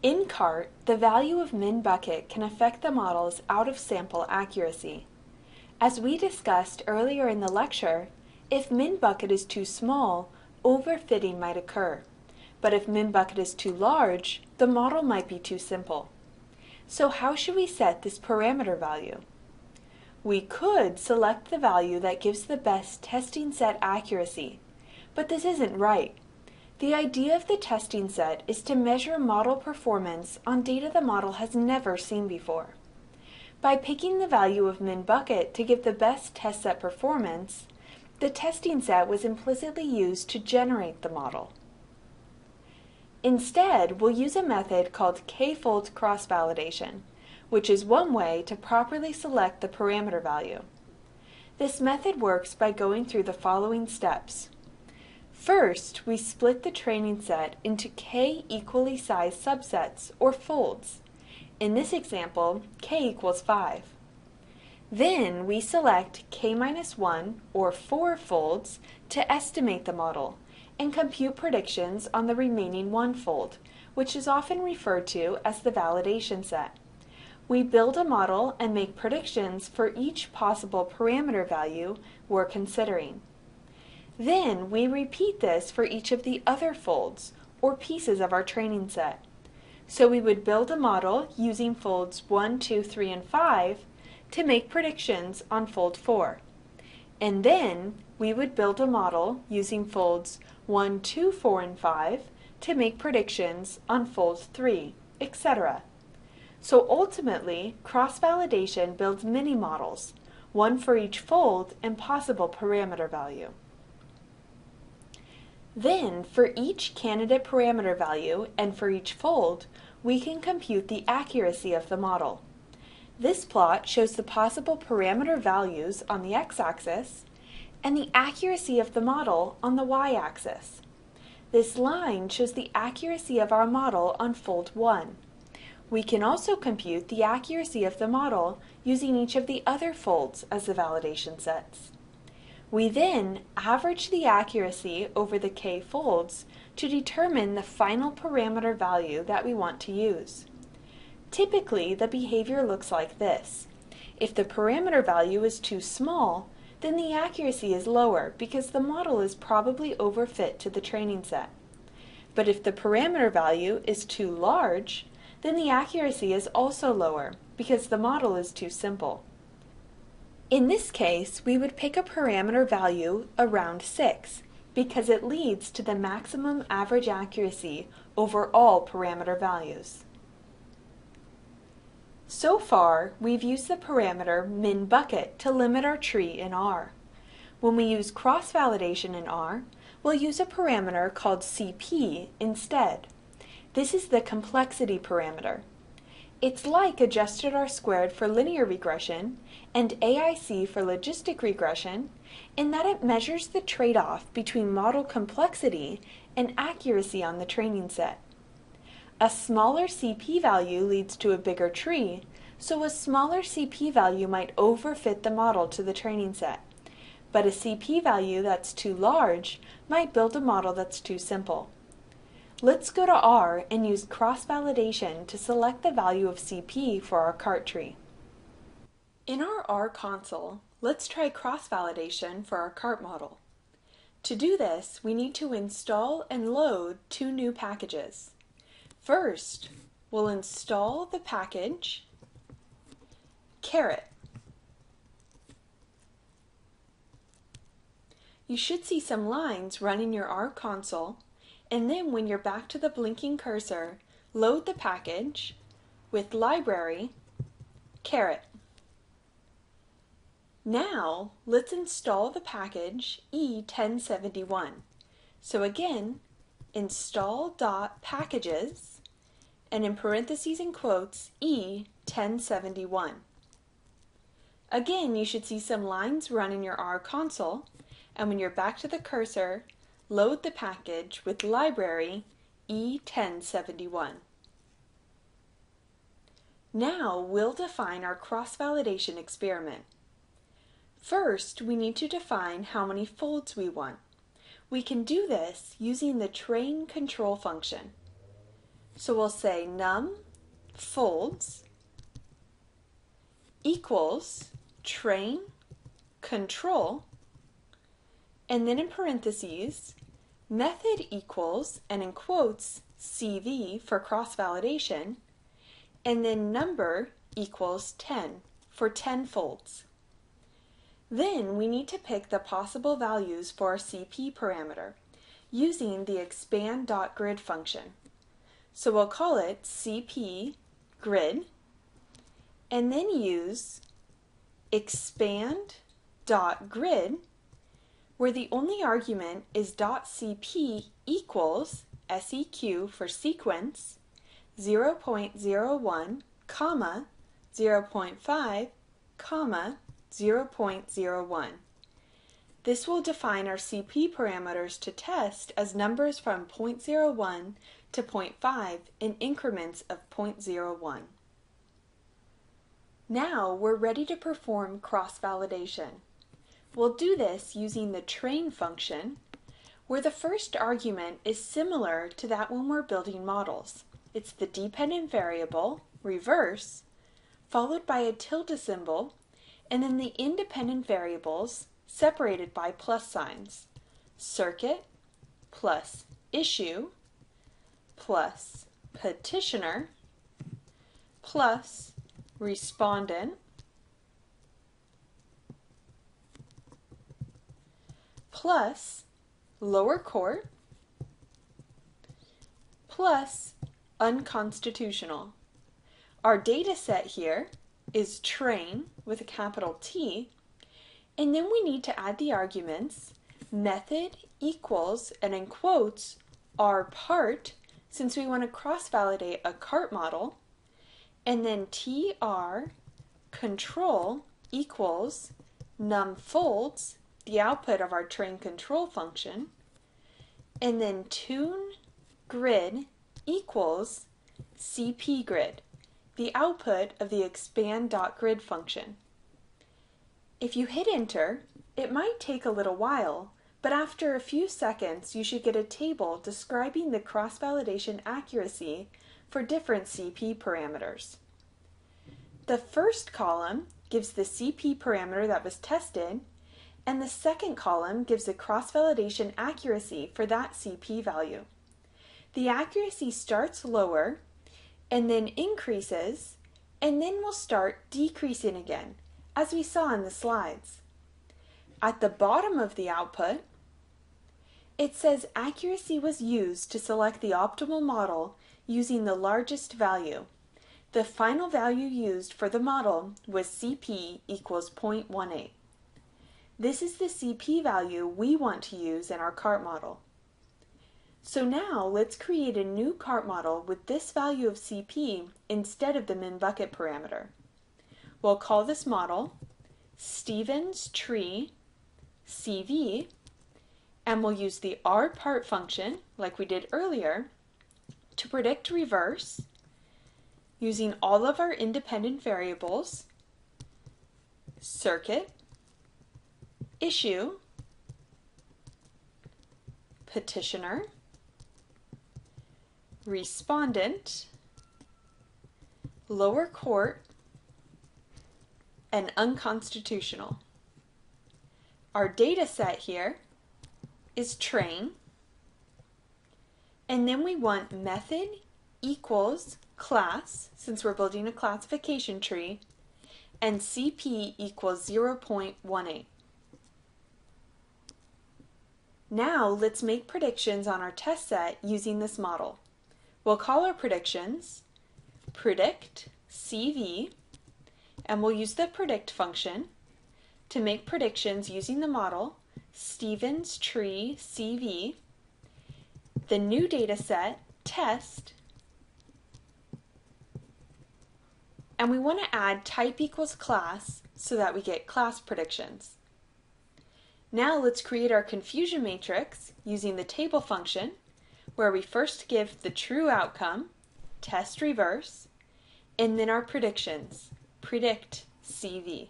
In CART, the value of min bucket can affect the model's out-of-sample accuracy. As we discussed earlier in the lecture, if min bucket is too small, overfitting might occur. But if min bucket is too large, the model might be too simple. So how should we set this parameter value? We could select the value that gives the best testing set accuracy, but this isn't right. The idea of the testing set is to measure model performance on data the model has never seen before. By picking the value of min bucket to give the best test set performance, the testing set was implicitly used to generate the model. Instead, we'll use a method called k-fold cross-validation, which is one way to properly select the parameter value. This method works by going through the following steps. First, we split the training set into k equally sized subsets, or folds. In this example, k equals 5. Then we select k-1, or 4 folds, to estimate the model, and compute predictions on the remaining 1 fold, which is often referred to as the validation set. We build a model and make predictions for each possible parameter value we're considering. Then we repeat this for each of the other folds, or pieces of our training set. So we would build a model using folds 1, 2, 3, and 5 to make predictions on fold 4. And then we would build a model using folds 1, 2, 4, and 5 to make predictions on fold 3, etc. So ultimately, cross-validation builds mini-models, one for each fold and possible parameter value. Then, for each candidate parameter value and for each fold, we can compute the accuracy of the model. This plot shows the possible parameter values on the x-axis and the accuracy of the model on the y-axis. This line shows the accuracy of our model on fold 1. We can also compute the accuracy of the model using each of the other folds as the validation sets. We then average the accuracy over the k folds to determine the final parameter value that we want to use. Typically, the behavior looks like this. If the parameter value is too small, then the accuracy is lower because the model is probably overfit to the training set. But if the parameter value is too large, then the accuracy is also lower because the model is too simple. In this case, we would pick a parameter value around 6 because it leads to the maximum average accuracy over all parameter values. So far, we've used the parameter min bucket to limit our tree in R. When we use cross-validation in R, we'll use a parameter called CP instead. This is the complexity parameter. It's like adjusted R-squared for linear regression and AIC for logistic regression in that it measures the trade-off between model complexity and accuracy on the training set. A smaller CP value leads to a bigger tree, so a smaller CP value might overfit the model to the training set. But a CP value that's too large might build a model that's too simple. Let's go to R and use cross-validation to select the value of CP for our CART tree. In our R console, let's try cross-validation for our CART model. To do this, we need to install and load 2 new packages. First, we'll install the package caret. You should see some lines run in your R console, and then when you're back to the blinking cursor, load the package with library caret. Now, let's install the package E1071. So again, install.packages, and in parentheses and quotes, E1071. Again, you should see some lines run in your R console, and when you're back to the cursor, load the package with library E1071. Now we'll define our cross-validation experiment. First, we need to define how many folds we want. We can do this using the train control function. So we'll say num folds equals train control, and then in parentheses, method equals, and in quotes, CV for cross-validation, and then number equals 10 for 10 folds. Then we need to pick the possible values for our CP parameter using the expand.grid function. So we'll call it CP grid, and then use expand.grid, where the only argument is .cp equals seq for sequence 0.01, comma 0.5, comma 0.01. This will define our CP parameters to test as numbers from 0.01 to 0.5 in increments of 0.01. Now we're ready to perform cross-validation. We'll do this using the train function, where the first argument is similar to that when we're building models. It's the dependent variable, reverse, followed by a tilde symbol, and then the independent variables separated by plus signs. Circuit plus issue plus petitioner plus respondent plus lower court plus unconstitutional. Our data set here is train with a capital T, and then we need to add the arguments method equals, and in quotes, our part, since we want to cross-validate a cart model, and then tr control equals num folds, the output of our train control function, and then tune grid equals cp grid, the output of the expand.grid function. If you hit enter, it might take a little while, but after a few seconds you should get a table describing the cross-validation accuracy for different CP parameters. The first column gives the CP parameter that was tested, and the second column gives the cross-validation accuracy for that CP value. The accuracy starts lower and then increases, and then will start decreasing again, as we saw in the slides. At the bottom of the output, it says accuracy was used to select the optimal model using the largest value. The final value used for the model was CP equals 0.18. This is the CP value we want to use in our cart model. So now let's create a new cart model with this value of CP instead of the min bucket parameter. We'll call this model Stevens Tree CV, and we'll use the rPart function, like we did earlier, to predict reverse using all of our independent variables, circuit, issue, petitioner, respondent, lower court, and unconstitutional. Our data set here is train, and then we want method equals class, since we're building a classification tree, and CP equals 0.18. Now let's make predictions on our test set using this model. We'll call our predictions predict CV, and we'll use the predict function to make predictions using the model Stevens Tree CV, the new data set test, and we want to add type equals class so that we get class predictions. Now let's create our confusion matrix using the table function, where we first give the true outcome, test reverse, and then our predictions, predict CV.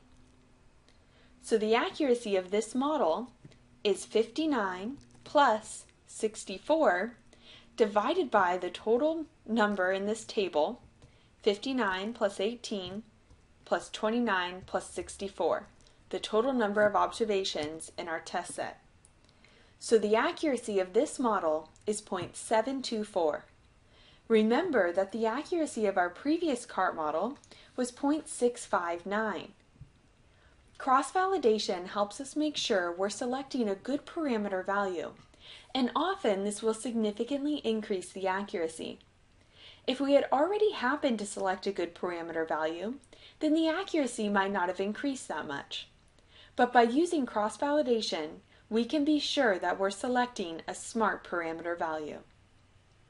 So the accuracy of this model is 59 plus 64, divided by the total number in this table, 59 plus 18 plus 29 plus 64, the total number of observations in our test set. So the accuracy of this model is 0.724. Remember that the accuracy of our previous CART model was 0.659. Cross-validation helps us make sure we're selecting a good parameter value, and often this will significantly increase the accuracy. If we had already happened to select a good parameter value, then the accuracy might not have increased that much. But by using cross-validation, we can be sure that we're selecting a smart parameter value.